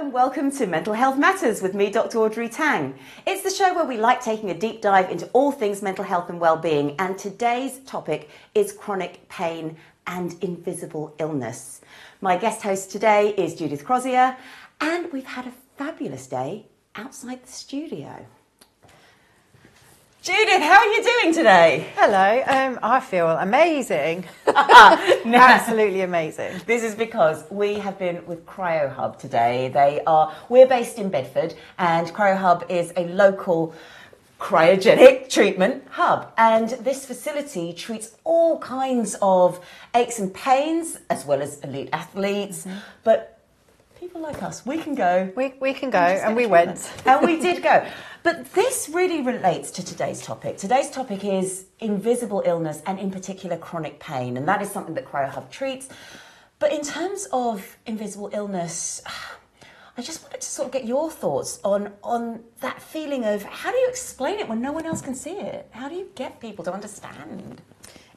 and welcome to Mental Health Matters with me, Dr. Audrey Tang. It's the show where we like taking a deep dive into all things mental health and well-being, and today's topic is chronic pain and invisible illness. My guest host today is Judith Crosier, and we've had a fabulous day outside the studio. Judith, how are you doing today? Hello, I feel amazing. Absolutely amazing. This is because we have been with CryoHub today. We're based in Bedford, and CryoHub is a local cryogenic treatment hub. And this facility treats all kinds of aches and pains, as well as elite athletes. Mm-hmm. But people like us, we can go. We can go, and we went. And we did go. But this really relates to today's topic. Today's topic is invisible illness, and in particular chronic pain. And that is something that CryoHub treats. But in terms of invisible illness, I just wanted to sort of get your thoughts on that feeling of how do you explain it when no one else can see it? How do you get people to understand?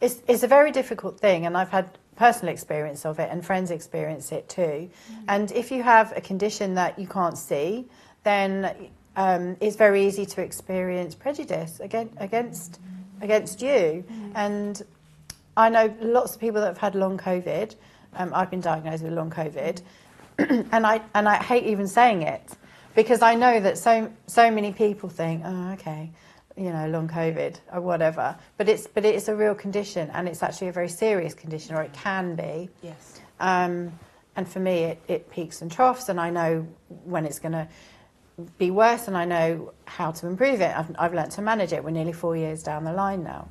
It's a very difficult thing, and I've had personal experience of it, and friends experience it too. Mm. And if you have a condition that you can't see, then it's very easy to experience prejudice against you. Mm. And I know lots of people that have had long COVID. I've been diagnosed with long COVID, and I hate even saying it because I know that so many people think, oh, okay, you know, long COVID or whatever. But it's a real condition, and it's actually a very serious condition, or it can be. Yes. And for me, it peaks and troughs, and I know when it's going to be worse, and I know how to improve it. I've learnt to manage it. We're nearly 4 years down the line now,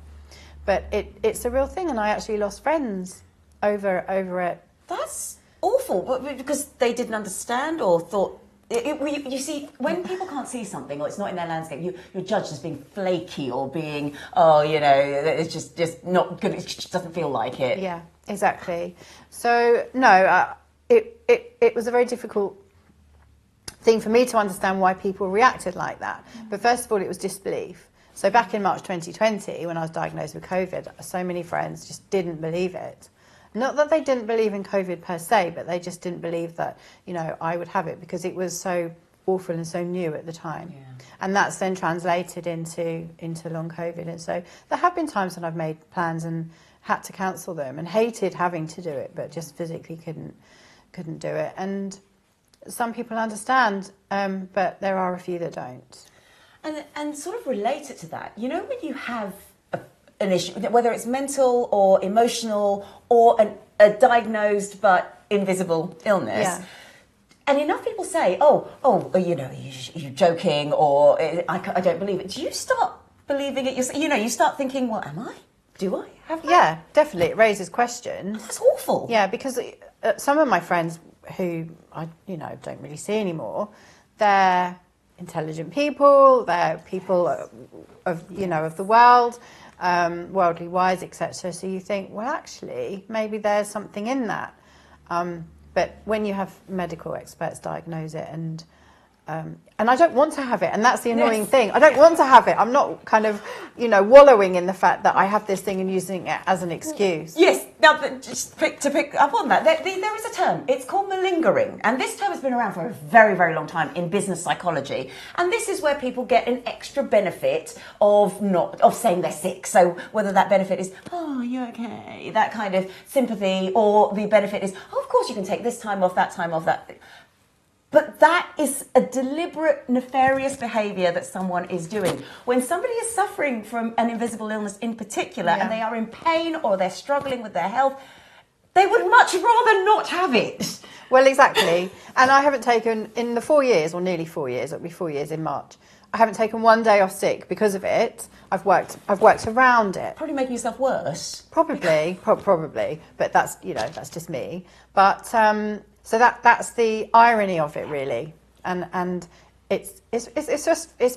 but it's a real thing, and I actually lost friends over it. That's awful, because they didn't understand or thought. You see, when people can't see something or it's not in their landscape, you're judged as being flaky or being, it's just not good. It just doesn't feel like it. Yeah, exactly. So no, it was a very difficult thing for me to understand why people reacted like that. But first of all, it was disbelief. So back in March 2020, when I was diagnosed with COVID, so many friends just didn't believe it. Not that they didn't believe in COVID per se, but they just didn't believe that, you know, I would have it because it was so awful and so new at the time. Yeah. And that's then translated into long COVID. And so there have been times when I've made plans and had to cancel them and hated having to do it, but just physically couldn't do it. And some people understand, but there are a few that don't. And sort of relate it to that. You know, when you have an issue, whether it's mental or emotional or a diagnosed but invisible illness. Yeah. And enough people say, you know, you're joking, or I don't believe it. Do you start believing it yourself? You know, you start thinking, well, am I? Do I have that? Yeah, definitely. It raises questions. That's awful. Yeah, because some of my friends who I, you know, don't really see anymore, they're intelligent people, they're people of the world, worldly wise, etc. So you think, well, actually, maybe there's something in that. But when you have medical experts diagnose it, and I don't want to have it, and that's the annoying thing. I don't want to have it. I'm not kind of, you know, wallowing in the fact that I have this thing and using it as an excuse. Yes. Now, just to pick up on that, there is a term. It's called malingering, and this term has been around for a very, very long time in business psychology. And this is where people get an extra benefit of saying they're sick. So whether that benefit is, oh, you're okay, that kind of sympathy, or the benefit is, oh, of course you can take this time off, that time off, that. But that is a deliberate, nefarious behaviour that someone is doing. When somebody is suffering from an invisible illness in particular, and they are in pain or they're struggling with their health, they would much rather not have it. Well, exactly. And I haven't taken, in the 4 years, or nearly 4 years, it'll be 4 years in March, I haven't taken one day off sick because of it. I've worked around it. Probably making yourself worse. Probably. But that's, you know, that's just me. But so that's the irony of it, really, and it's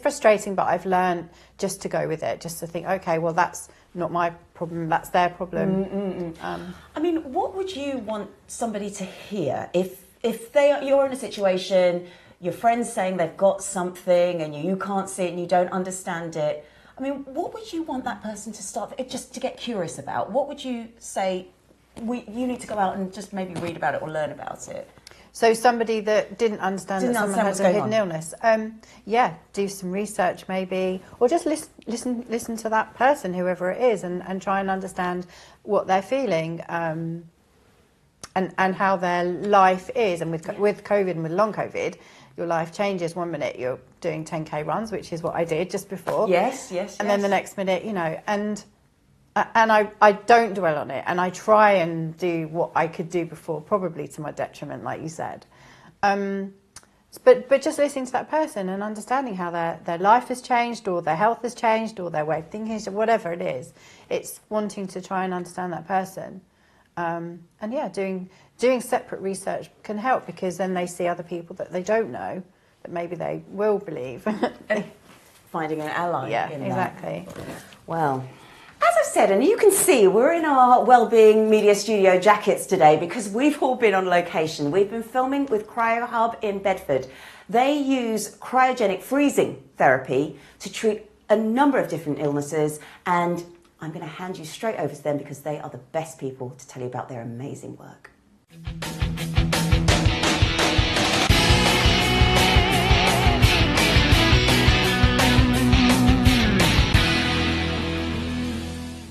frustrating. But I've learned just to go with it, just to think, okay, well, that's not my problem, that's their problem. I mean, what would you want somebody to hear if you're in a situation, your friend's saying they've got something and you can't see it and you don't understand it? I mean, what would you want that person to start just to get curious about? What would you say? You need to go out and just maybe read about it or learn about it. So somebody that didn't understand that someone had a hidden illness, do some research maybe, or just listen to that person, whoever it is, and try and understand what they're feeling, and how their life is. And with COVID and with long COVID, your life changes. One minute you're doing 10K runs, which is what I did just before. Yes. And then the next minute, and I don't dwell on it, and I try and do what I could do before, probably to my detriment, like you said. But just listening to that person and understanding how their life has changed, or their health has changed, or their way of thinking, whatever it is, it's wanting to try and understand that person. Doing separate research can help, because then they see other people that they don't know that maybe they will believe. And finding an ally. Yeah, in exactly. That. Well, as I've said, and you can see, we're in our Wellbeing Media Studio jackets today because we've all been on location. We've been filming with CryoHub in Bedford. They use cryogenic freezing therapy to treat a number of different illnesses, and I'm going to hand you straight over to them because they are the best people to tell you about their amazing work.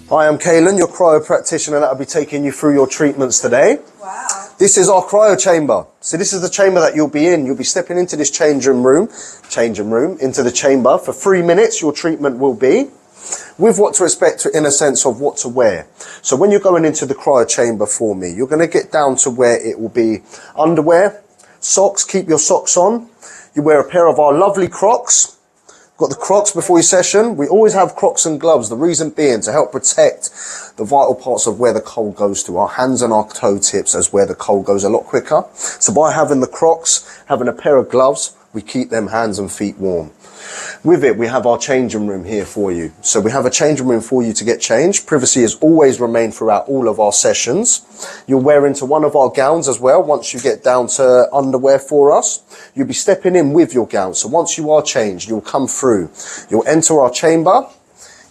Hi, I'm Kaylen, your cryo practitioner, and I'll be taking you through your treatments today. Wow. This is our cryo chamber. So this is the chamber that you'll be in. You'll be stepping into this changing room, into the chamber. For 3 minutes, your treatment will be with what to expect in a sense of what to wear. So when you're going into the cryo chamber for me, you're going to get down to where it will be underwear, socks, keep your socks on. You wear a pair of our lovely Crocs. Got the Crocs before your session. We always have Crocs and gloves. The reason being to help protect the vital parts of where the cold goes to. Our hands and our toe tips as where the cold goes a lot quicker. So by having the Crocs, having a pair of gloves, we keep them hands and feet warm. With it, we have our changing room here for you. So we have a changing room for you to get changed. Privacy has always remained throughout all of our sessions. You'll wear into one of our gowns as well. Once you get down to underwear for us, you'll be stepping in with your gown. So once you are changed, you'll come through. You'll enter our chamber,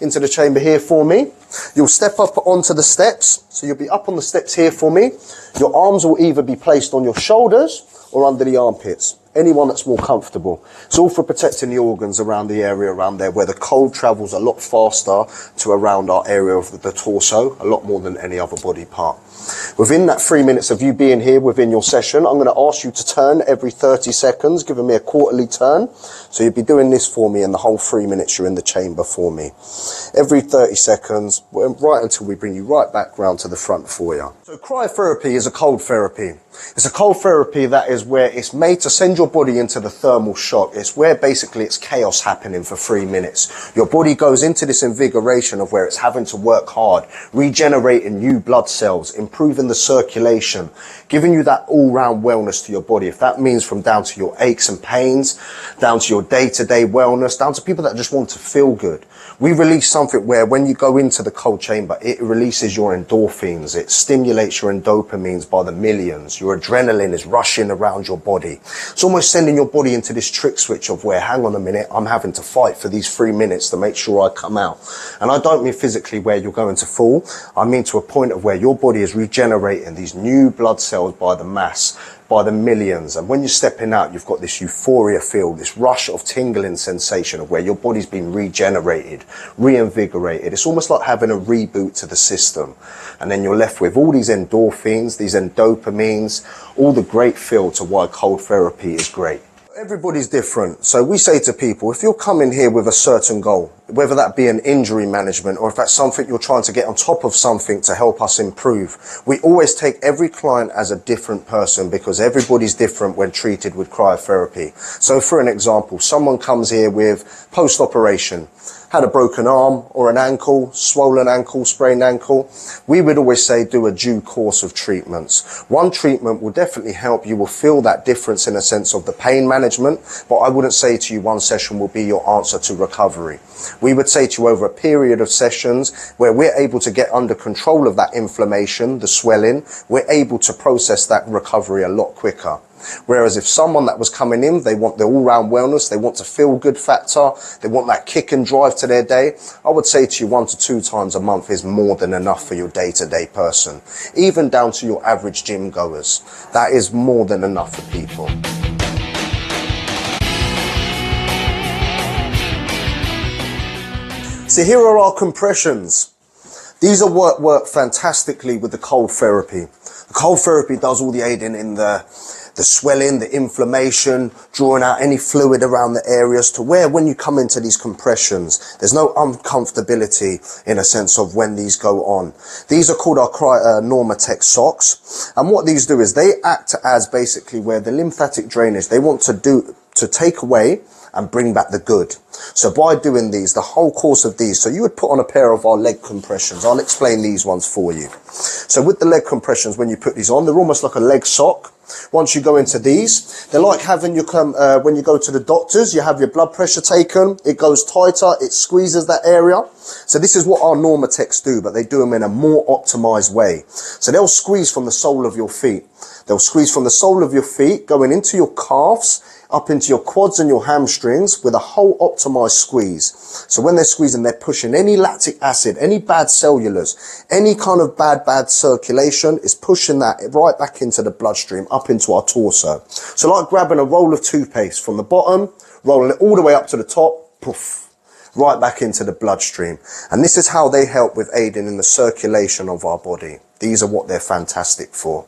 into the chamber here for me. You'll step up onto the steps. So you'll be up on the steps here for me. Your arms will either be placed on your shoulders or under the armpits. Anyone that's more comfortable. It's all for protecting the organs around the area around there where the cold travels a lot faster to around our area of the torso, a lot more than any other body part. Within that 3 minutes of you being here within your session, I'm going to ask you to turn every 30 seconds, giving me a quarterly turn. So you'll be doing this for me in the whole 3 minutes you're in the chamber for me. Every 30 seconds, right until we bring you right back round to the front for you. So cryotherapy is a cold therapy. It's a cold therapy that is where it's made to send your body into the thermal shock. It's where basically it's chaos happening for 3 minutes. Your body goes into this invigoration of where it's having to work hard, regenerating new blood cells, improving the circulation, giving you that all-round wellness to your body. If that means from down to your aches and pains, down to your day-to-day wellness, down to people that just want to feel good. We release something where when you go into the cold chamber, it releases your endorphins. It stimulates your dopamines by the millions. Your adrenaline is rushing around your body. It's almost sending your body into this trick switch of where, hang on a minute, I'm having to fight for these 3 minutes to make sure I come out. And I don't mean physically where you're going to fall. I mean to a point of where your body is regenerating these new blood cells by the mass, by the millions. And when you're stepping out, you've got this euphoria feel, this rush of tingling sensation of where your body's been regenerated, reinvigorated. It's almost like having a reboot to the system. And then you're left with all these endorphins, these endopamines, all the great feel to why cold therapy is great. Everybody's different. So we say to people, if you're coming here with a certain goal, whether that be an injury management or if that's something you're trying to get on top of something to help us improve, we always take every client as a different person because everybody's different when treated with cryotherapy. So for an example, someone comes here with post-operation, had a broken arm or an ankle, swollen ankle, sprained ankle, we would always say do a due course of treatments. One treatment will definitely help. You will feel that difference in a sense of the pain management, but I wouldn't say to you one session will be your answer to recovery. We would say to you over a period of sessions where we're able to get under control of that inflammation, the swelling, we're able to process that recovery a lot quicker. Whereas if someone that was coming in, they want the all-round wellness, they want to feel good factor, they want that kick and drive to their day, I would say to you 1 to 2 times a month is more than enough for your day-to-day person. Even down to your average gym goers. That is more than enough for people. So here are our compressions. These are work fantastically with the cold therapy. The cold therapy does all the aiding in the swelling, the inflammation, drawing out any fluid around the areas to where when you come into these compressions, there's no uncomfortability in a sense of when these go on. These are called our Normatec socks. And what these do is they act as basically where the lymphatic drainage, they want to take away and bring back the good. So by doing these, the whole course of these, so you would put on a pair of our leg compressions. I'll explain these ones for you. So with the leg compressions, when you put these on, they're almost like a leg sock. Once you go into these, they're like having your, when you go to the doctors, you have your blood pressure taken, it goes tighter, it squeezes that area. So this is what our Normatecs do, but they do them in a more optimized way. So they'll squeeze from the sole of your feet. They'll squeeze from the sole of your feet, going into your calves, up into your quads and your hamstrings with a whole optimized squeeze. So when they're squeezing, they're pushing any lactic acid, any bad cellulars, any kind of bad circulation is pushing that right back into the bloodstream, up into our torso. So like grabbing a roll of toothpaste from the bottom, rolling it all the way up to the top, poof, right back into the bloodstream. And this is how they help with aiding in the circulation of our body. These are what they're fantastic for.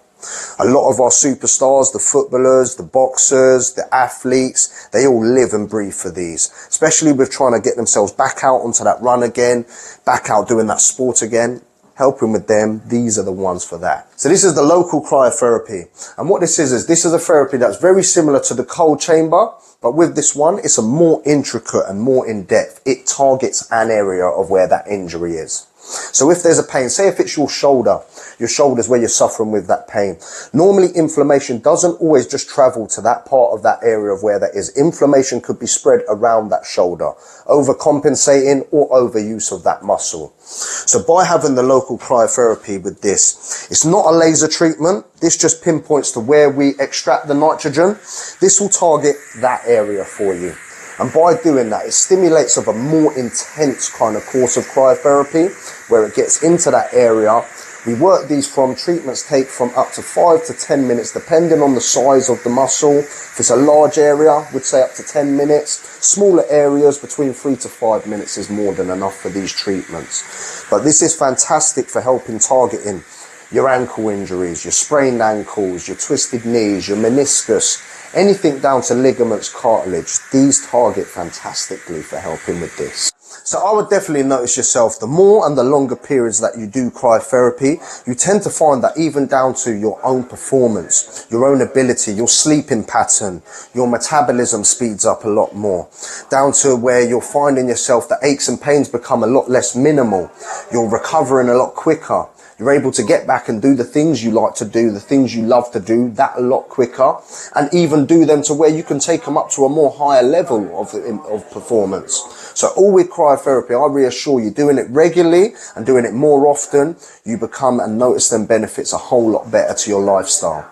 A lot of our superstars, the footballers, the boxers, the athletes, they all live and breathe for these, especially with trying to get themselves back out onto that run again, back out doing that sport again. Helping with them, these are the ones for that. So this is the local cryotherapy. And what this is this is a therapy that's very similar to the cold chamber, but with this one, it's a more intricate and more in-depth. It targets an area of where that injury is. So if there's a pain, say if it's your shoulder's where you're suffering with that pain. Normally inflammation doesn't always just travel to that part of that area of where that is. Inflammation could be spread around that shoulder, overcompensating or overuse of that muscle. So by having the local cryotherapy with this, it's not a laser treatment. This just pinpoints to where we extract the nitrogen. This will target that area for you. And by doing that, it stimulates of a more intense kind of course of cryotherapy where it gets into that area. We work these from treatments take from up to 5 to 10 minutes, depending on the size of the muscle. If it's a large area, we'd say up to 10 minutes. Smaller areas, between 3 to 5 minutes is more than enough for these treatments. But this is fantastic for helping targeting your ankle injuries, your sprained ankles, your twisted knees, your meniscus, anything down to ligaments, cartilage. These target fantastically for helping with this. So I would definitely notice yourself, the more and the longer periods that you do cryotherapy, you tend to find that even down to your own performance, your own ability, your sleeping pattern, your metabolism speeds up a lot more. Down to where you're finding yourself that aches and pains become a lot less minimal. You're recovering a lot quicker. You're able to get back and do the things you like to do, the things you love to do, that a lot quicker, and even do them to where you can take them up to a more higher level of performance. So all with cryotherapy, I reassure you, doing it regularly and doing it more often, you become and notice them benefits a whole lot better to your lifestyle.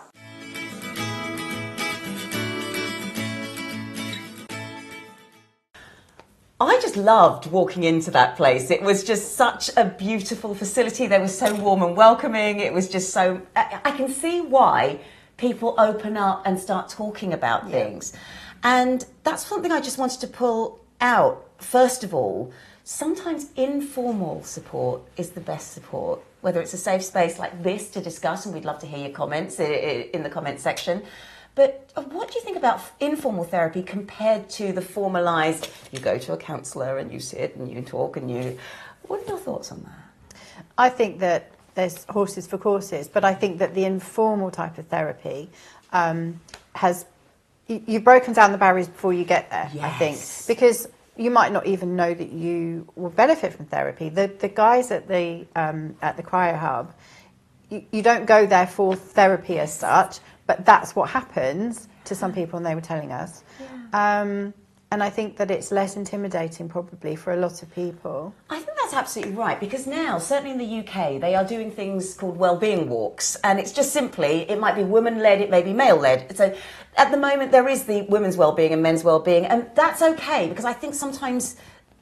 I just loved walking into that place. It was just such a beautiful facility. They were so warm and welcoming. It was just so... I can see why people open up and start talking about things. And that's something I just wanted to pull out. First of all, sometimes informal support is the best support, whether it's a safe space like this to discuss, and we'd love to hear your comments in the comment section. But what do you think about informal therapy compared to the formalised, you go to a counsellor and you sit and you talk and you... What are your thoughts on that? I think that there's horses for courses, but I think that the informal type of therapy has... You've broken down the barriers before you get there, I think. Because you might not even know that you will benefit from therapy. The guys at the CryoHub, you don't go there for therapy as such, but that's what happens to some people, and they were telling us. And I think that it's less intimidating probably for a lot of people. I think that's absolutely right, because now, certainly in the UK, they are doing things called Wellbeing walks, and it's just simply, it might be women-led, it may be male-led. So at the moment, there is the women's wellbeing and men's wellbeing, and that's okay, because I think sometimes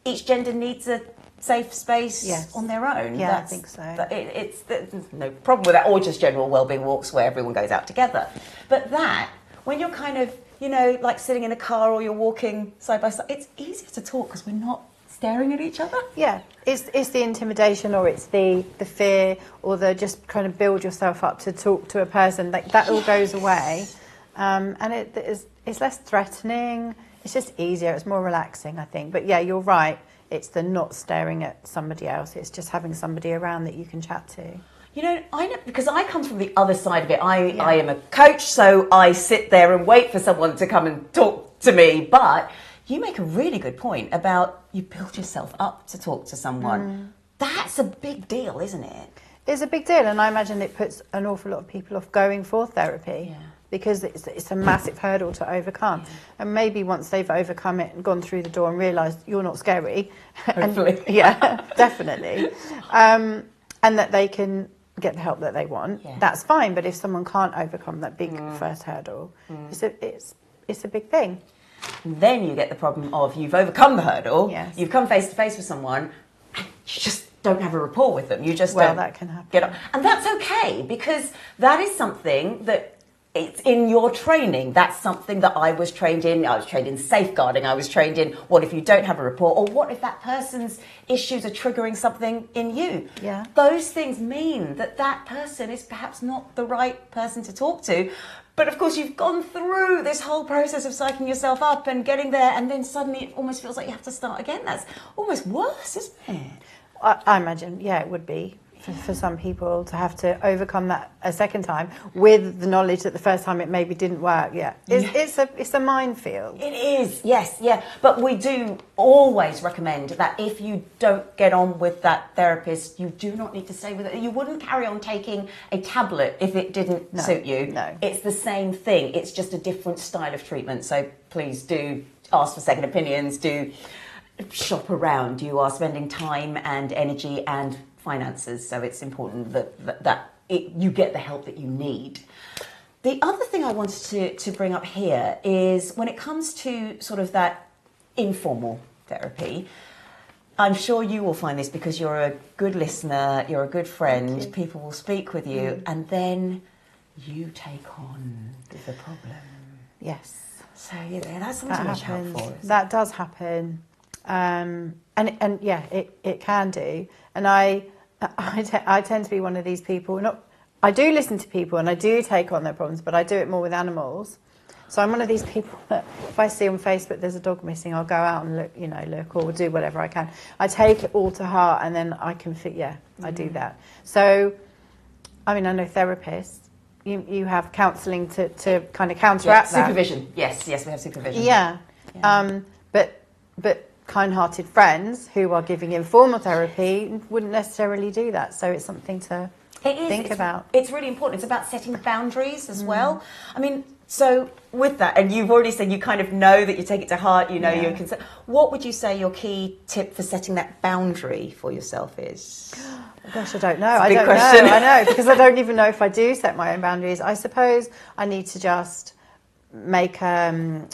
each gender needs a safe space on their own. Yeah, I think so. There's no problem with that, or just general wellbeing walks where everyone goes out together. But that, when you're kind of, you know, like sitting in a car or you're walking side by side, it's easier to talk because we're not staring at each other. Yeah, it's the intimidation, or it's the fear, or the just kind of build yourself up to talk to a person. That all goes away, and it's less threatening. It's just easier. It's more relaxing, I think. But yeah, you're right. It's the not staring at somebody else. It's just having somebody around that you can chat to. You know, I know, because I come from the other side of it. I am a coach, so I sit there and wait for someone to come and talk to me. But you make a really good point about you build yourself up to talk to someone. That's a big deal, isn't it? It's a big deal, and I imagine it puts an awful lot of people off going for therapy. Yeah. Because it's a massive hurdle to overcome. And maybe once they've overcome it and gone through the door and realised you're not scary. Hopefully. Yeah, definitely. And that they can get the help that they want, that's fine. But if someone can't overcome that big first hurdle, it's a big thing. And then you get the problem of you've overcome the hurdle, you've come face to face with someone, and you just don't have a rapport with them. You just don't that can happen. Get on. And that's okay, because that is something that it's in your training. That's something that I was trained in. I was trained in safeguarding. I was trained in what if you don't have a rapport, or what if that person's issues are triggering something in you. Yeah. Those things mean that that person is perhaps not the right person to talk to. But of course, you've gone through this whole process of psyching yourself up and getting there, and then suddenly it almost feels like you have to start again. That's almost worse, isn't it? I imagine, it would be for some people to have to overcome that a second time with the knowledge that the first time it maybe didn't work. It's a minefield. It is, yes, yeah. But we do always recommend that if you don't get on with that therapist, you do not need to stay with it. You wouldn't carry on taking a tablet if it didn't suit you. No. It's the same thing. It's just a different style of treatment. So please do ask for second opinions. Do shop around. You are spending time and energy and finances, so it's important that you get the help that you need. The other thing I wanted to bring up here is when it comes to sort of that informal therapy, I'm sure you will find this because you're a good listener, you're a good friend, people will speak with you, and then you take on the problem. Yes. So that's something to watch out for. That does happen. And it can do. And I tend to be one of these people. I do listen to people and I do take on their problems, but I do it more with animals. So I'm one of these people that if I see on Facebook there's a dog missing, I'll go out and look or do whatever I can. I take it all to heart, and then I can I do that. So, I mean, I know therapists. You have counselling to kind of counteract that. Supervision. Yes, we have supervision. Yeah. But kind-hearted friends who are giving informal therapy wouldn't necessarily do that. So it's something to think about. It's really important. It's about setting boundaries as well. I mean, so with that, and you've already said you kind of know that you take it to heart, you can say, what would you say your key tip for setting that boundary for yourself is? Gosh, I don't know. I don't know. I know, because I don't even know if I do set my own boundaries. I suppose I need to just make a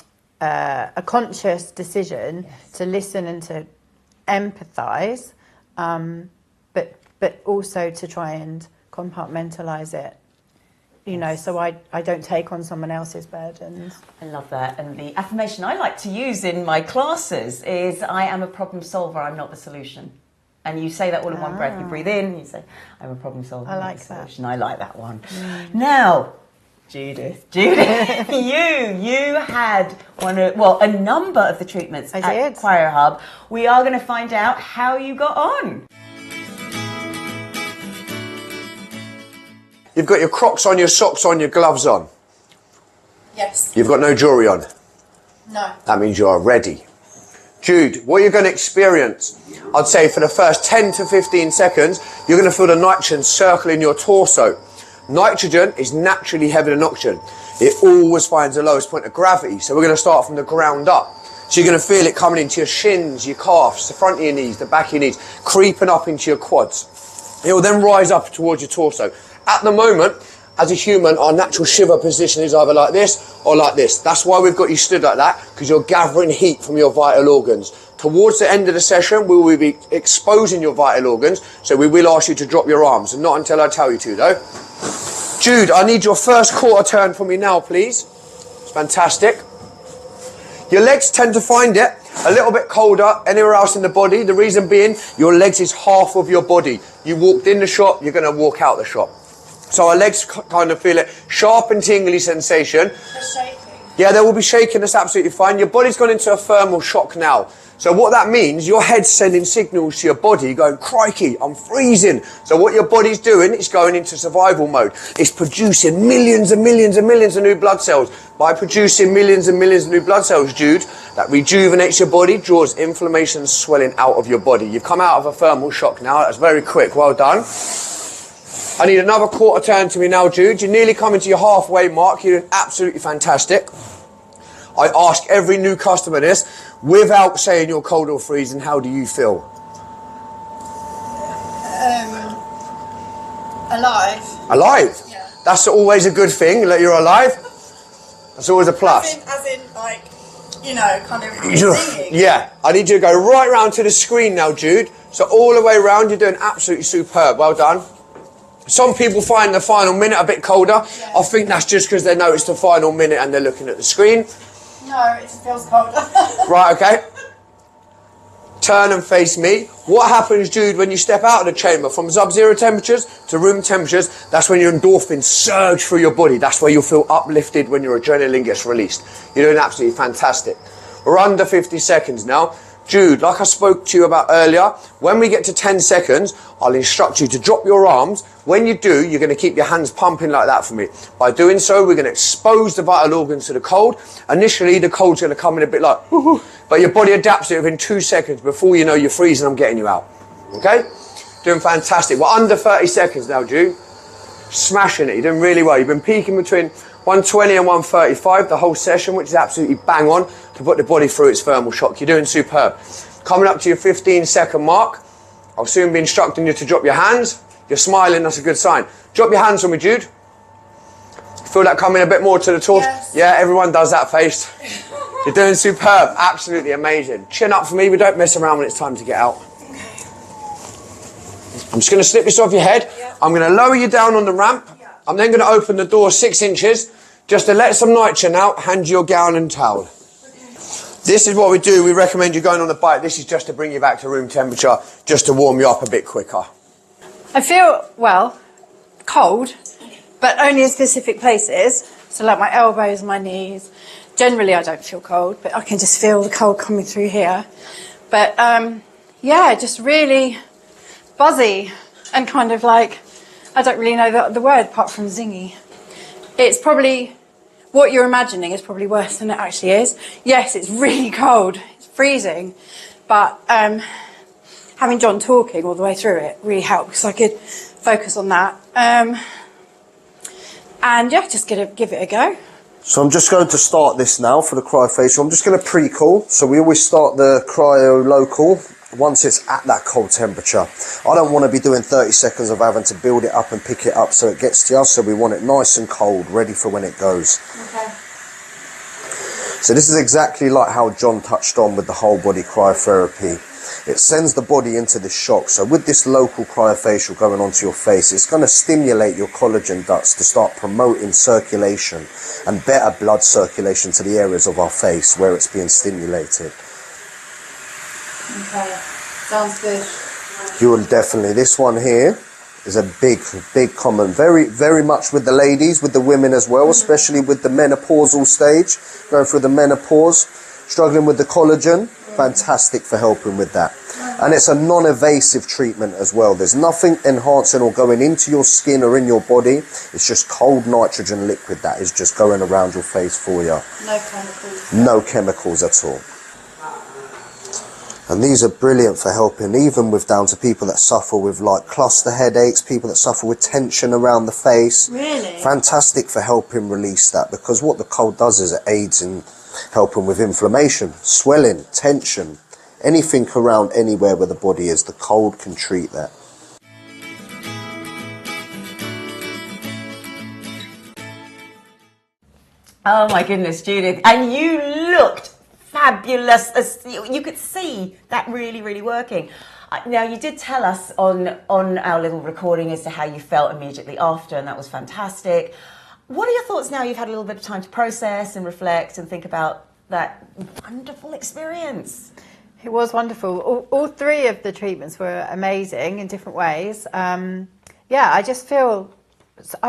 conscious decision to listen and to empathise, but also to try and compartmentalise it, so I don't take on someone else's burdens. I love that. And the affirmation I like to use in my classes is, I am a problem solver, I'm not the solution. And you say that all in one breath. You breathe in, you say, I'm a problem solver, I'm not the solution. I like that one. Now, Judith, you had a number of the treatments at CryoHub. We are going to find out how you got on. You've got your Crocs on, your socks on, your gloves on. Yes. You've got no jewellery on. No. That means you are ready. Jude, what you're going to experience, I'd say for the first 10 to 15 seconds, you're going to feel the nitrogen circling your torso. Nitrogen is naturally heavier than oxygen. It always finds the lowest point of gravity, so we're going to start from the ground up. So you're going to feel it coming into your shins, your calves, the front of your knees, the back of your knees, creeping up into your quads. It will then rise up towards your torso. At the moment, as a human, our natural shiver position is either like this or like this. That's why we've got you stood like that, because you're gathering heat from your vital organs. Towards the end of the session, we will be exposing your vital organs, so we will ask you to drop your arms, and not until I tell you to, though. Jude, I need your first quarter turn for me now, please. It's fantastic. Your legs tend to find it a little bit colder anywhere else in the body. The reason being, your legs is half of your body. You walked in the shop, you're going to walk out the shop. So our legs kind of feel it. Sharp and tingly sensation. Shaking. Yeah, they will be shaking. That's absolutely fine. Your body's gone into a thermal shock now. So what that means, your head's sending signals to your body going, crikey, I'm freezing. So what your body's doing is going into survival mode. It's producing millions and millions and millions of new blood cells. By producing millions and millions of new blood cells, Jude, that rejuvenates your body, draws inflammation and swelling out of your body. You've come out of a thermal shock now. That's very quick. Well done. I need another quarter turn to me now, Jude. You're nearly coming to your halfway mark. You're doing absolutely fantastic. I ask every new customer this, without saying you're cold or freezing, how do you feel? Alive. Alive? Yeah. That's always a good thing, that you're alive. That's always a plus. As in, like, you know, kind of singing. Yeah, I need you to go right round to the screen now, Jude. So all the way round, you're doing absolutely superb. Well done. Some people find the final minute a bit colder. Yeah. I think that's just because they noticed the final minute and they're looking at the screen. No, it just feels colder. Right, okay. Turn and face me. What happens, Jude, when you step out of the chamber from sub-zero temperatures to room temperatures? That's when your endorphins surge through your body. That's where you'll feel uplifted when your adrenaline gets released. You're doing absolutely fantastic. We're under 50 seconds now. Jude, like I spoke to you about earlier, when we get to 10 seconds, I'll instruct you to drop your arms. When you do, you're going to keep your hands pumping like that for me. By doing so, we're going to expose the vital organs to the cold. Initially, the cold's going to come in a bit like, whoo, but your body adapts to it within 2 seconds. Before you know you're freezing, I'm getting you out. Okay? Doing fantastic. We're under 30 seconds now, Jude. Smashing it. You're doing really well. You've been peaking between 120 and 135 the whole session, which is absolutely bang on to put the body through its thermal shock. You're doing superb. Coming up to your 15-second mark, I'll soon be instructing you to drop your hands. You're smiling, that's a good sign. Drop your hands for me, Jude. Feel that coming a bit more to the torso? Yes. Yeah, everyone does that face. You're doing superb. Absolutely amazing. Chin up for me. We don't mess around when it's time to get out. I'm just going to slip this off your head. Yeah. I'm going to lower you down on the ramp. Yeah. I'm then going to open the door 6 inches just to let some nitrogen out. Hand you your gown and towel. Okay. This is what we do. We recommend you going on the bike. This is just to bring you back to room temperature, just to warm you up a bit quicker. I feel, well, cold, but only in specific places. So like my elbows, my knees. Generally, I don't feel cold, but I can just feel the cold coming through here. But, yeah, just really buzzy and kind of like, I don't really know the word apart from zingy. It's probably, what you're imagining is probably worse than it actually is. Yes, it's really cold, it's freezing, but having John talking all the way through it really helped because I could focus on that. And yeah, just give it a go. So I'm just going to start this now for the cryofacial. I'm just going to pre-cool. So we always start the cryo local once it's at that cold temperature. I don't want to be doing 30 seconds of having to build it up and pick it up so it gets to us. So we want it nice and cold, ready for when it goes. Okay. So this is exactly like how John touched on with the whole body cryotherapy. It sends the body into this shock. So with this local cryofacial going onto your face, it's going to stimulate your collagen ducts to start promoting circulation and better blood circulation to the areas of our face where it's being stimulated. Okay, sounds good. You will definitely, this one here is a big common, very much with the ladies, with the women as well, especially with the menopausal stage, going through the menopause, struggling with the collagen. Fantastic for helping with that. And it's a non-invasive treatment as well. There's nothing enhancing or going into your skin or in your body. It's just cold nitrogen liquid that is just going around your face for you. No chemicals. No chemicals at all. And these are brilliant for helping even with down to people that suffer with like cluster headaches, people that suffer with tension around the face. Really? Fantastic for helping release that, because what the cold does is it aids in helping with inflammation, swelling, tension, anything around anywhere where the body is. The cold can treat that. Oh my goodness, Judith. And you looked fabulous. You could see that really, really working. Now, you did tell us on our little recording as to how you felt immediately after, and that was fantastic. What are your thoughts now you've had a little bit of time to process and reflect and think about that wonderful experience? It was wonderful. All three of the treatments were amazing in different ways. I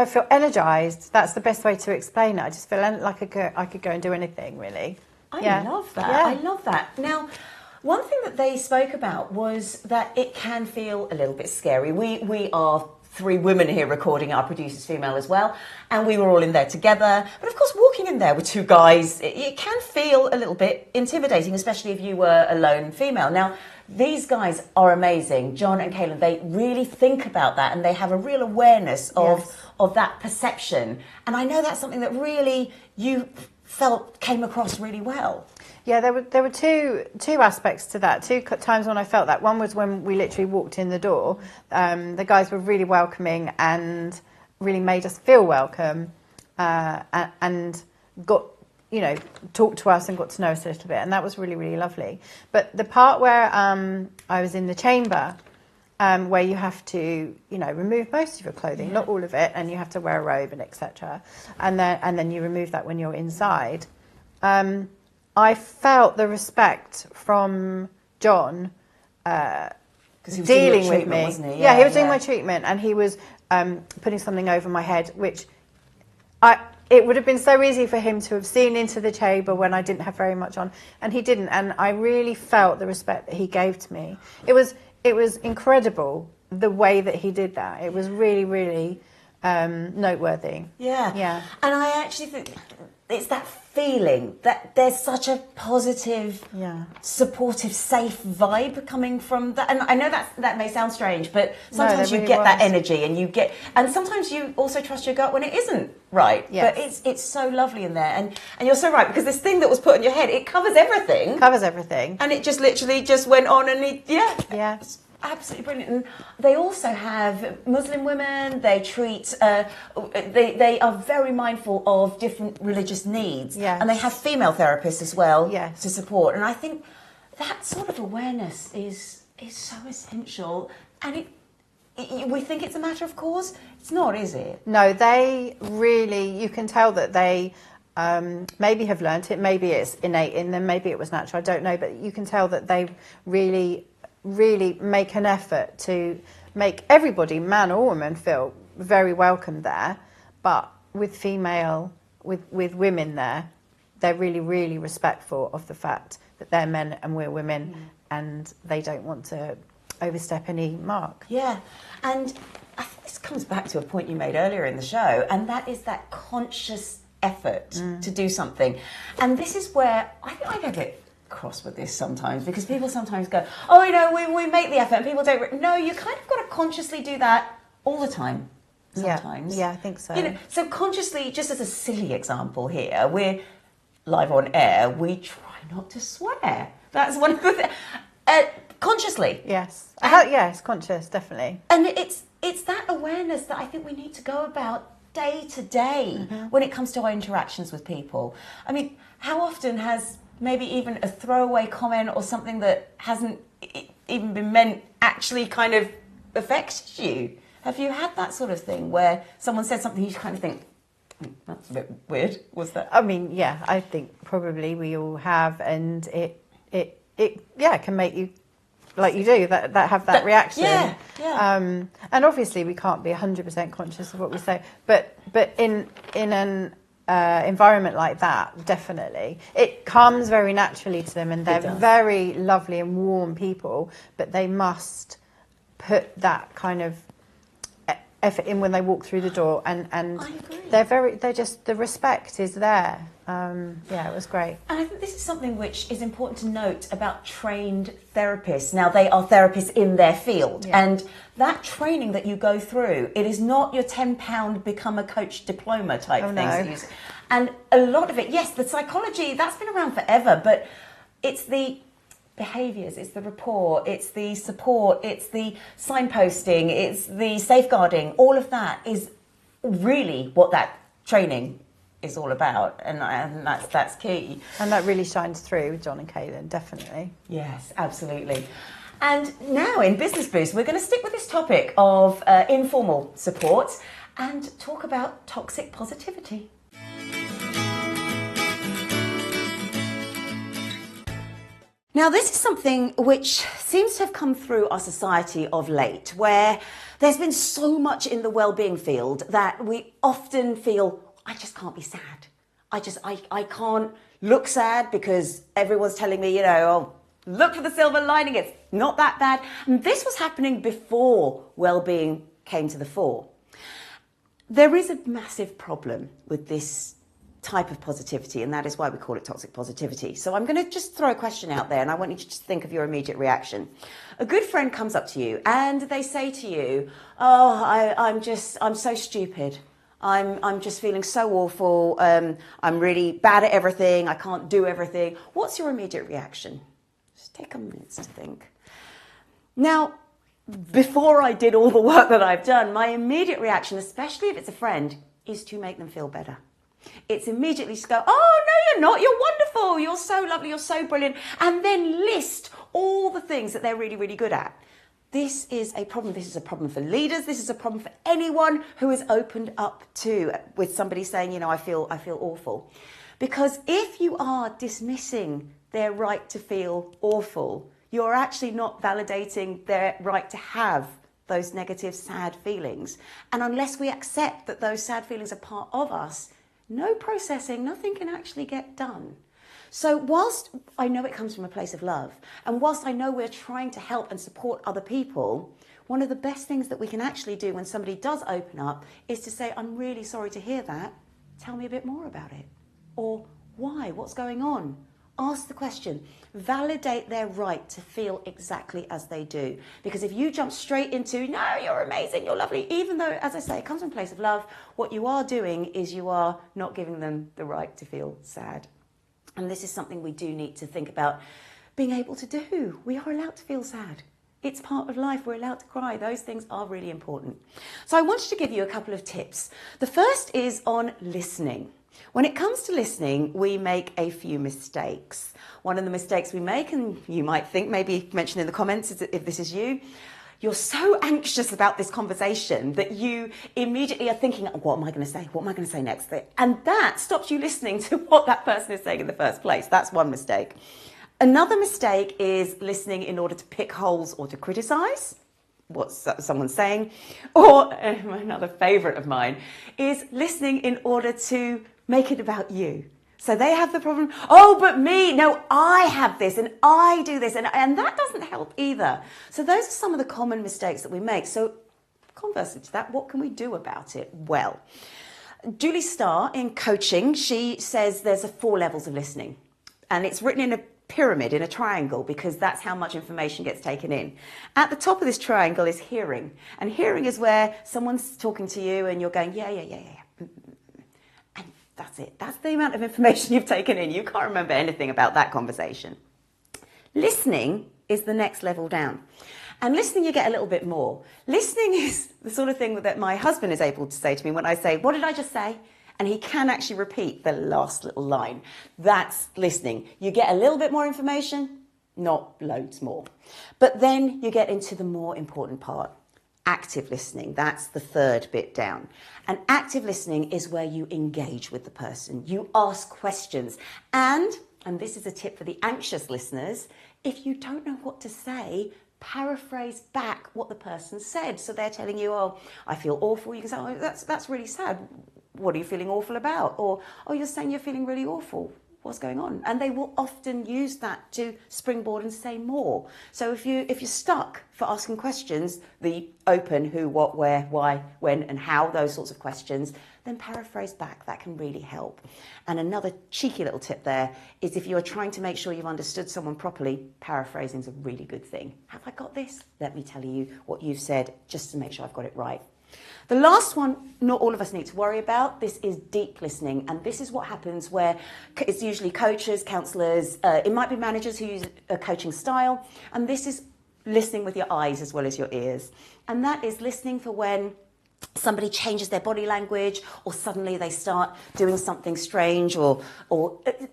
feel energized. That's the best way to explain it. I just feel like I could go and do anything, really. I love that. Yeah. I love that. Now, one thing that they spoke about was that it can feel a little bit scary. We are 3 women here recording, our producer's female as well, and we were all in there together. But of course, walking in there with 2 guys, it can feel a little bit intimidating, especially if you were a lone female. Now, these guys are amazing. John and Kaylen, they really think about that, and they have a real awareness of that perception. And I know that's something that really you felt came across really well. Yeah, there were two aspects to that. 2 times when I felt that. One was when we literally walked in the door. The guys were really welcoming and really made us feel welcome, and got, talked to us and got to know us a little bit, and that was really, really lovely. But the part where I was in the chamber, where you have to, remove most of your clothing, not all of it, and you have to wear a robe and etc. And then you remove that when you're inside. I felt the respect from John dealing with me. Wasn't he? Yeah, he was doing my treatment, and he was putting something over my head, which it would have been so easy for him to have seen into the chamber when I didn't have very much on, and he didn't. And I really felt the respect that he gave to me. It was incredible the way that he did that. It was really, really noteworthy. Yeah. And I actually think it's that feeling that there's such a positive, supportive, safe vibe coming from that. And I know that may sound strange, but sometimes you get that energy, and sometimes you also trust your gut when it isn't right. Yes. But it's so lovely in there, and you're so right, because this thing that was put on your head, it covers everything. And it just literally just went on, and it's absolutely brilliant. And they also have Muslim women. They treat. They are very mindful of different religious needs, and they have female therapists as well to support. And I think that sort of awareness is so essential. And we think it's a matter of course. It's not, is it? No, they really. You can tell that they maybe have learnt it. Maybe it's innate in them. Maybe it was natural. I don't know, but you can tell that they really make an effort to make everybody, man or woman, feel very welcome there. But with women there, they're really, really respectful of the fact that they're men and we're women, and they don't want to overstep any mark. Yeah, and I think this comes back to a point you made earlier in the show, and that is that conscious effort to do something. And this is where I get a bit cross with this sometimes, because people sometimes go, we make the effort, and people don't. No, you kind of got to consciously do that all the time. Sometimes, yeah, I think so. So consciously, just as a silly example here, we're live on air. We try not to swear. That's one of the things. Consciously, yes, yes, conscious, definitely. And it's that awareness that I think we need to go about day to day when it comes to our interactions with people. I mean, how often has maybe even a throwaway comment or something that hasn't even been meant actually kind of affects you? Have you had that sort of thing where someone said something you kind of think, that's a bit weird, was that? I mean, yeah, I think probably we all have, and it can make you, like you do, that have that reaction. Yeah. And obviously we can't be 100% conscious of what we say, but in an environment like that, definitely it comes very naturally to them, and they're very lovely and warm people, but they must put that kind of effort in when they walk through the door, and I agree. they're just, the respect is there. Yeah, it was great. And I think this is something which is important to note about trained therapists. Now, they are therapists in their field, and that training that you go through, it is not your £10 become a coach diploma type things. No. And a lot of it, yes, the psychology, that's been around forever, but it's the behaviours, it's the rapport, it's the support, it's the signposting, it's the safeguarding. All of that is really what that training is all about, and that's key. And that really shines through with John and Kaylen, definitely. Yes, absolutely. And now in Business Boost, we're going to stick with this topic of informal support and talk about toxic positivity. Now, this is something which seems to have come through our society of late, where there's been so much in the wellbeing field that we often feel, I just can't be sad. I can't look sad because everyone's telling me, oh, look for the silver lining, it's not that bad. And this was happening before wellbeing came to the fore. There is a massive problem with this type of positivity, and that is why we call it toxic positivity. So I'm going to just throw a question out there, and I want you to just think of your immediate reaction. A good friend comes up to you and they say to you, I'm so stupid. I'm just feeling so awful. I'm really bad at everything. I can't do everything. What's your immediate reaction? Just take a minute to think. Now, before I did all the work that I've done, my immediate reaction, especially if it's a friend, is to make them feel better. It's immediately to go, oh, no, you're not. You're wonderful. You're so lovely. You're so brilliant. And then list all the things that they're really, really good at. This is a problem. This is a problem for leaders. This is a problem for anyone who is opened up to with somebody saying, I feel awful. Because if you are dismissing their right to feel awful, you're actually not validating their right to have those negative, sad feelings. And unless we accept that those sad feelings are part of us, no processing, nothing can actually get done. So whilst I know it comes from a place of love, and whilst I know we're trying to help and support other people, one of the best things that we can actually do when somebody does open up is to say, I'm really sorry to hear that. Tell me a bit more about it. Or why? What's going on? Ask the question. Validate their right to feel exactly as they do. Because if you jump straight into, no, you're amazing, you're lovely, even though, as I say, it comes from a place of love, what you are doing is you are not giving them the right to feel sad. And this is something we do need to think about being able to do. We are allowed to feel sad. It's part of life. We're allowed to cry. Those things are really important. So I wanted to give you a couple of tips. The first is on listening. When it comes to listening, we make a few mistakes. One of the mistakes we make, and you might think, maybe mention in the comments if this is you, you're so anxious about this conversation that you immediately are thinking, what am I going to say? What am I going to say next? And that stops you listening to what that person is saying in the first place. That's one mistake. Another mistake is listening in order to pick holes or to criticise what someone's saying. Or another favourite of mine is listening in order to make it about you. So they have the problem, oh, but me, no, I have this and I do this, and that doesn't help either. So those are some of the common mistakes that we make. So conversely to that, what can we do about it? Well, Julie Starr in coaching, she says there's 4 levels of listening, and it's written in a pyramid, in a triangle, because that's how much information gets taken in. At the top of this triangle is hearing, and hearing is where someone's talking to you and you're going, yeah. That's it. That's the amount of information you've taken in. You can't remember anything about that conversation. Listening is the next level down. And listening, you get a little bit more. Listening is the sort of thing that my husband is able to say to me when I say, what did I just say? And he can actually repeat the last little line. That's listening. You get a little bit more information, not loads more. But then you get into the more important part. Active listening, that's the third bit down. And active listening is where you engage with the person. You ask questions. And this is a tip for the anxious listeners, if you don't know what to say, paraphrase back what the person said. So they're telling you, oh, I feel awful. You can say, oh, that's really sad. What are you feeling awful about? Or, oh, you're saying you're feeling really awful. what's going on, and they will often use that to springboard and say more. So if you're stuck for asking questions, the open who, what, where, why, when and how, those sorts of questions, then paraphrase back. That can really help. And another cheeky little tip there is, if you're trying to make sure you've understood someone properly, paraphrasing is a really good thing. Have I got this? Let me tell you what you've said, just to make sure I've got it right. The last one, not all of us need to worry about. This is deep listening, and this is what happens where it's usually coaches, counsellors, it might be managers who use a coaching style, and this is listening with your eyes as well as your ears. And that is listening for when somebody changes their body language, or suddenly they start doing something strange, or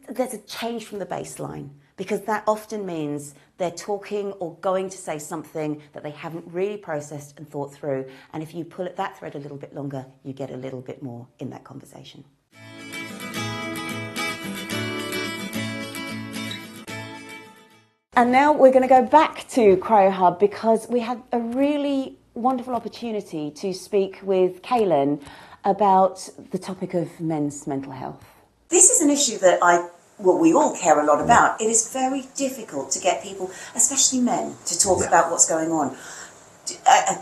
there's a change from the baseline, because that often means they're talking or going to say something that they haven't really processed and thought through. And if you pull at that thread a little bit longer, you get a little bit more in that conversation. And now we're going to go back to CryoHub, because we had a really wonderful opportunity to speak with Kaylen about the topic of men's mental health. This is an issue that we all care a lot about. It is very difficult to get people, especially men, to talk about what's going on.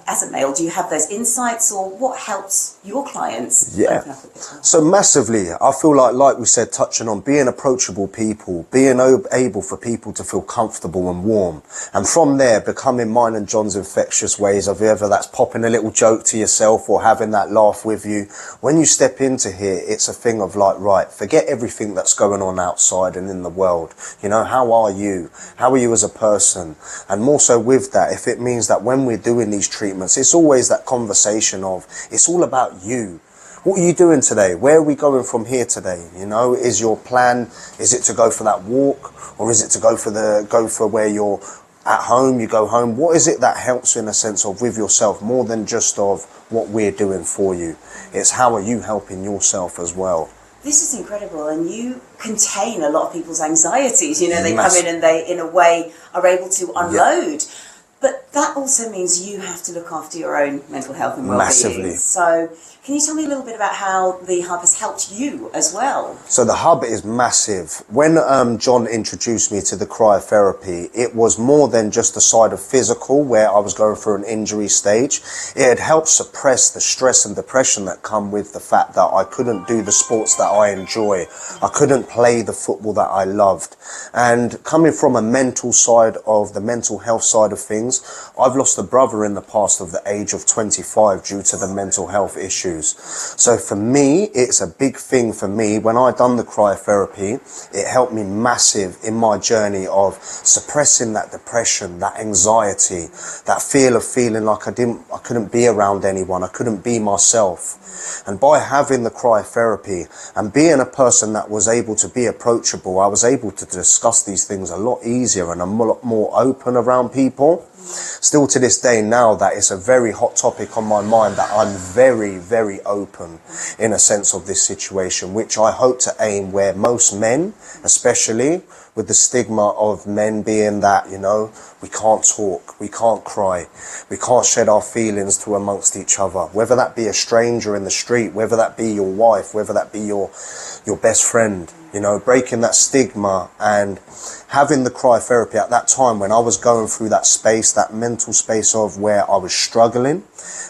As a male, do you have those insights, or what helps your clients open up a bit more? So massively, I feel like we said, touching on being approachable people, being able for people to feel comfortable and warm, and from there becoming mine and John's infectious ways of, whether that's popping a little joke to yourself or having that laugh with you. When you step into here, it's a thing of like, right, forget everything that's going on outside and in the world. You know, how are you? How are you as a person? And more so with that, if it means that when we're doing these treatments, it's always that conversation of, it's all about you. What are you doing today? Where are we going from here today? You know, is your plan, is it to go for that walk, or is it to go for where you're at home, you go home? What is it that helps in a sense of with yourself, more than just of what we're doing for you? It's how are you helping yourself as well? This is incredible, and you contain a lot of people's anxieties. You know, they come in and they, in a way, are able to unload. But that also means you have to look after your own mental health and well-being. Massively. So can you tell me a little bit about how the hub has helped you as well? So the hub is massive. When John introduced me to the cryotherapy, it was more than just the side of physical, where I was going through an injury stage. It had helped suppress the stress and depression that come with the fact that I couldn't do the sports that I enjoy. I couldn't play the football that I loved. And coming from a mental side of the mental health side of things, I've lost a brother in the past of the age of 25 due to the mental health issues. So for me, it's a big thing for me. When I done the cryotherapy, it helped me massive in my journey of suppressing that depression, that anxiety, that feel of feeling like I couldn't be around anyone, I couldn't be myself. And by having the cryotherapy and being a person that was able to be approachable, I was able to discuss these things a lot easier and a lot more open around people. Still to this day now, that it's a very hot topic on my mind, that I'm very, very open in a sense of this situation, which I hope to aim where most men, especially with the stigma of men being that, you know, we can't talk, we can't cry, we can't shed our feelings to amongst each other, whether that be a stranger in the street, whether that be your wife, whether that be your best friend, you know, breaking that stigma. And having the cryotherapy at that time when I was going through that space, that mental space of where I was struggling,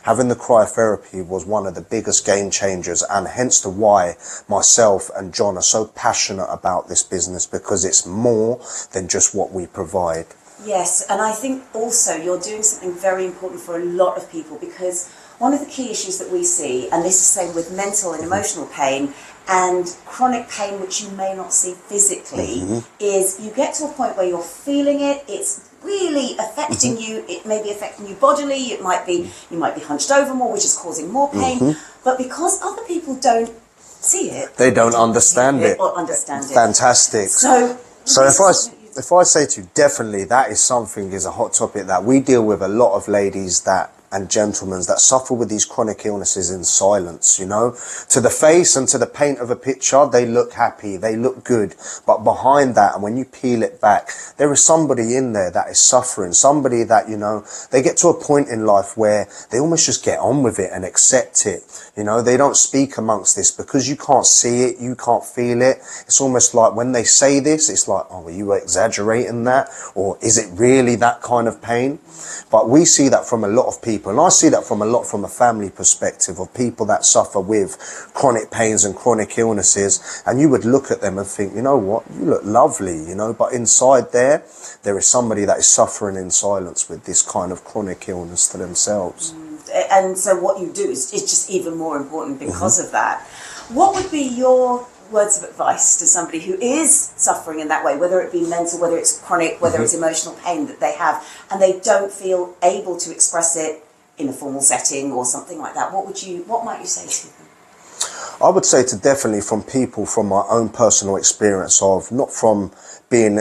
having the cryotherapy was one of the biggest game changers, and hence the why myself and John are so passionate about this business, because it's more than just what we provide. Yes, and I think also you're doing something very important for a lot of people, because one of the key issues that we see, and this is the same with mental and emotional pain and chronic pain, which you may not see physically, is you get to a point where you're feeling it, it's really affecting you, it may be affecting you bodily, you might be hunched over more, which is causing more pain, but because other people don't see it, they don't understand it. Or understand it. Fantastic. So if I say to you, definitely that is something, is a hot topic that we deal with a lot of ladies that and gentlemen that suffer with these chronic illnesses in silence, you know. To the face and to the paint of a picture, they look happy, they look good. But behind that, and when you peel it back, there is somebody in there that is suffering, somebody that, you know, they get to a point in life where they almost just get on with it and accept it. You know, they don't speak amongst this because you can't see it, you can't feel it. It's almost like when they say this, it's like, oh, are you exaggerating that? Or is it really that kind of pain? But we see that from a lot of people, and I see that from a family perspective of people that suffer with chronic pains and chronic illnesses, and you would look at them and think, you know what, you look lovely, you know, but inside there is somebody that is suffering in silence with this kind of chronic illness to themselves. And so what you do is just even more important because of that. What would be your words of advice to somebody who is suffering in that way, whether it be mental, whether it's chronic, whether it's emotional pain that they have, and they don't feel able to express it in a formal setting or something like that? What might you say to them? I would say to definitely from people from my own personal experience of not from being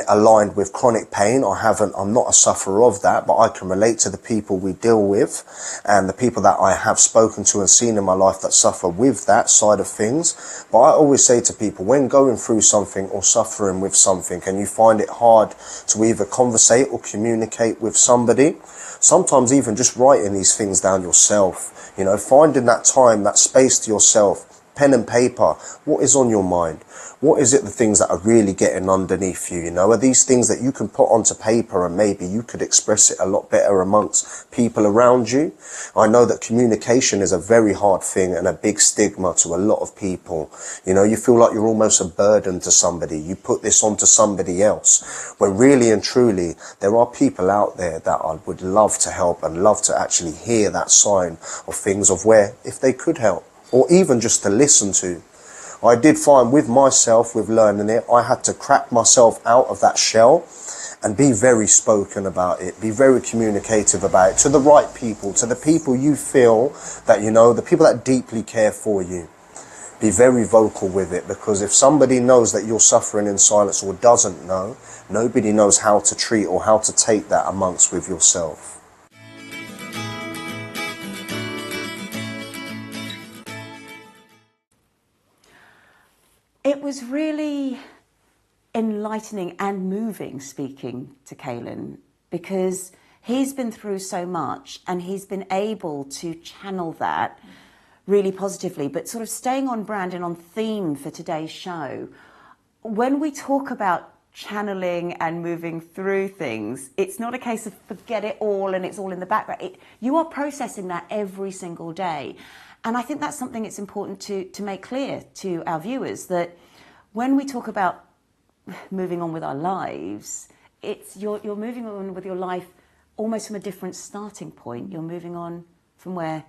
aligned with chronic pain. I'm not a sufferer of that, but I can relate to the people we deal with and the people that I have spoken to and seen in my life that suffer with that side of things. But I always say to people, when going through something or suffering with something and you find it hard to either conversate or communicate with somebody, sometimes even just writing these things down yourself, you know, finding that time, that space to yourself, pen and paper, what is on your mind? What is it, the things that are really getting underneath you, you know? Are these things that you can put onto paper and maybe you could express it a lot better amongst people around you? I know that communication is a very hard thing and a big stigma to a lot of people. You know, you feel like you're almost a burden to somebody. You put this onto somebody else. When really and truly, there are people out there that I would love to help and love to actually hear that sign of things of where, if they could help, or even just to listen to. I did find with myself, with learning it, I had to crack myself out of that shell and be very spoken about it, be very communicative about it to the right people, to the people you feel that, you know, the people that deeply care for you. Be very vocal with it, because if somebody knows that you're suffering in silence or doesn't know, nobody knows how to treat or how to take that amongst with yourself. It was really enlightening and moving speaking to Kaylen, because he's been through so much and he's been able to channel that really positively, but sort of staying on brand and on theme for today's show. When we talk about channeling and moving through things, it's not a case of forget it all and it's all in the background. You are processing that every single day. And I think that's something it's important to make clear to our viewers, that when we talk about moving on with our lives, you're moving on with your life almost from a different starting point. You're moving on from where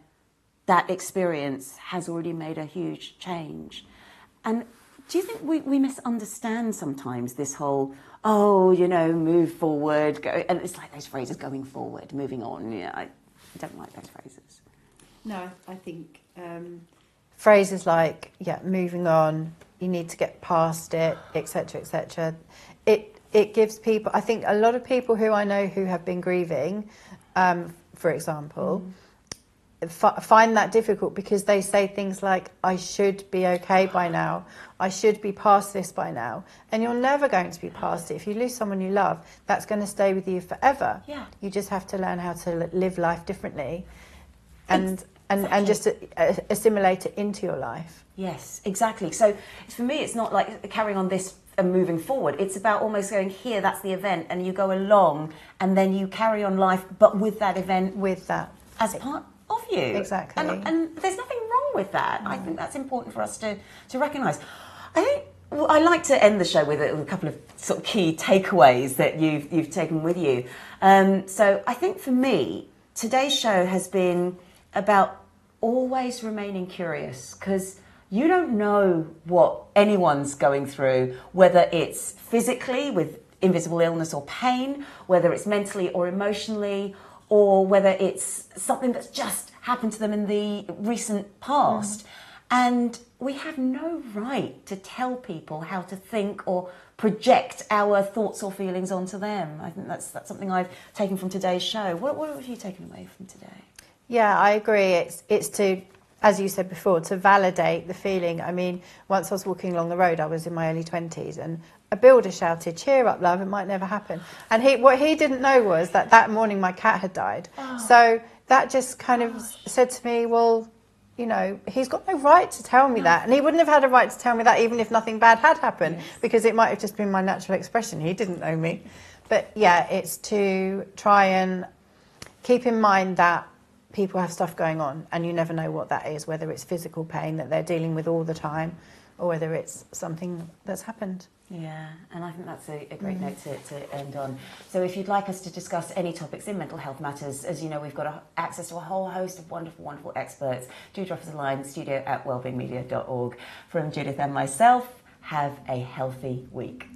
that experience has already made a huge change. And do you think we misunderstand sometimes this whole, move forward, go, and it's like those phrases, going forward, moving on. Yeah, I don't like those phrases. No, I think phrases like, moving on, you need to get past it, etc., etc. It gives people, I think a lot of people who I know who have been grieving, for example, find that difficult, because they say things like, I should be okay by now, I should be past this by now. And you're never going to be past it. If you lose someone you love, that's going to stay with you forever. Yeah. You just have to learn how to live life differently. And just assimilate it into your life. Yes, exactly. So for me, it's not like carrying on this and moving forward. It's about almost going, here, that's the event, and you go along, and then you carry on life, but with that event, with that as part of you. Exactly. And there's nothing wrong with that. I think that's important for us to recognise. I like to end the show with a couple of sort of key takeaways that you've taken with you. So I think for me, today's show has been about always remaining curious, because you don't know what anyone's going through, whether it's physically with invisible illness or pain, whether it's mentally or emotionally, or whether it's something that's just happened to them in the recent past. And we have no right to tell people how to think or project our thoughts or feelings onto them. I think that's something I've taken from today's show. What have you taken away from today? Yeah, I agree. It's to, as you said before, to validate the feeling. I mean, once I was walking along the road, I was in my early 20s, and a builder shouted, "Cheer up, love, it might never happen." And what he didn't know was that morning my cat had died. So that just kind of said to me, well, you know, he's got no right to tell me that. And he wouldn't have had a right to tell me that even if nothing bad had happened, because it might have just been my natural expression. He didn't know me. But yeah, it's to try and keep in mind that people have stuff going on and you never know what that is, whether it's physical pain that they're dealing with all the time or whether it's something that's happened. Yeah, and I think that's a great note to end on. So if you'd like us to discuss any topics in mental health matters, as you know, we've got access to a whole host of wonderful, wonderful experts. Do drop us a line, studio@wellbeingmedia.org. From Judith and myself, have a healthy week.